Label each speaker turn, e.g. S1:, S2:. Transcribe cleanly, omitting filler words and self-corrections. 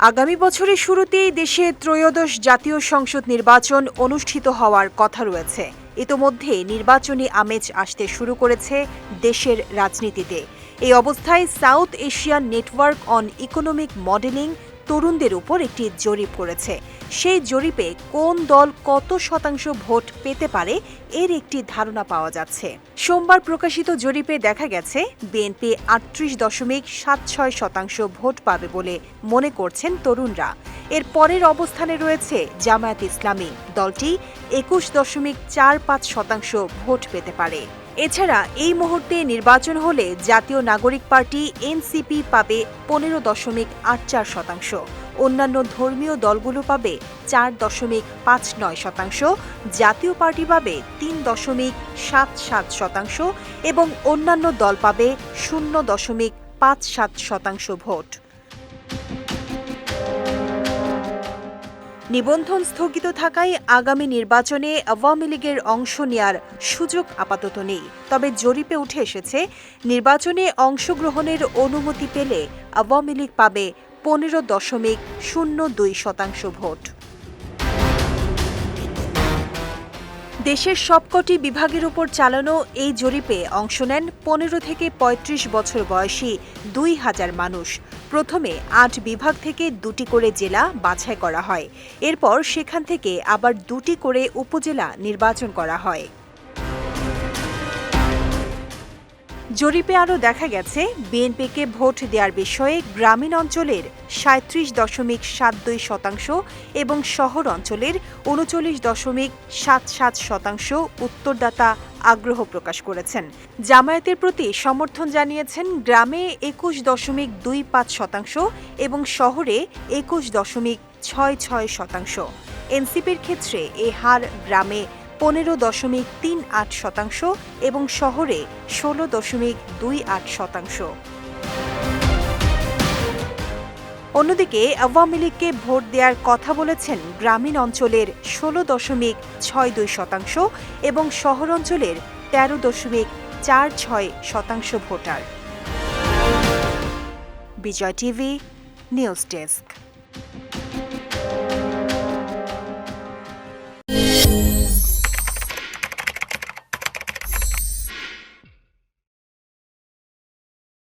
S1: আগামী বছরের শুরুতেই দেশে ত্রয়োদশ জাতীয় সংসদ নির্বাচন অনুষ্ঠিত হওয়ার কথা রয়েছে। ইতোমধ্যে নির্বাচনী আমেজ আসতে শুরু করেছে দেশের রাজনীতিতে। এই অবস্থায় south Asian network on economic modelling তরুণদের উপর একটি জরিপ করেছে। সেই জরিপে কোন দল কত শতাংশ ভোট পেতে পারে এর একটি ধারণা পাওয়া যাচ্ছে। সোমবার প্রকাশিত জরিপে দেখা গেছে বিএনপি ৩৮.76% ভোট পাবে বলে মনে করছেন তরুণরা। এর পরের অবস্থানে রয়েছে জামায়াত ইসলামী, দলটি ২১.৪৫% ভোট পেতে পারে। এছাড়া এই মুহূর্তে নির্বাচন হলে জাতীয় নাগরিক পার্টি এনসিপি পাবে ১৫.৮৪%, অন্যান্য ধর্মীয় দলগুলো পাবে ৪.৫৯%, জাতীয় পার্টি পাবে ৩.৭৭% এবং অন্যান্য দল পাবে ০.৫৭% ভোট। নিবন্ধন স্থগিত থাকায় আগামী নির্বাচনে আওয়ামী লীগের অংশ নেয়ার সুযোগ আপাতত নেই। তবে জরিপে উঠে এসেছে নির্বাচনে অংশগ্রহণের অনুমতি পেলে আওয়ামী লীগ পাবে ১৫.০২% ভোট। দেশের সবকটি বিভাগের উপর চালানো এই জরিপে অংশ নেন ১৫ থেকে ৩৫ বছর বয়সী ২,০০০ মানুষ। প্রথমে ৮ বিভাগ থেকে ২টি করে জেলা বাছাই করা হয়। এরপর সেখান থেকে আবার ২টি করে উপজেলা নির্বাচন করা হয়। জরিপে আরও দেখা গেছে বিএনপিকে ভোট দেওয়ার বিষয়ে গ্রামীণ অঞ্চলের ৩৭.৭২% এবং শহর অঞ্চলের ৩৯.৭৭% উত্তরদাতা আগ্রহ প্রকাশ করেছেন। জামায়াতের প্রতি সমর্থন জানিয়েছেন গ্রামে ২১.২৫% এবং শহরে ২১.৬৬%। এনসিপির ক্ষেত্রে এ হার গ্রামে ১৫.৩৮% এবং শহরে ১৬.২৮%। অন্যদিকে আওয়ামী লীগকে ভোট দেওয়ার কথা বলেছেন গ্রামীণ অঞ্চলের ১৬.৬২% এবং শহর অঞ্চলের ১৩.৪৬% ভোটার। বিজয় টিভি নিউজ ডেস্ক।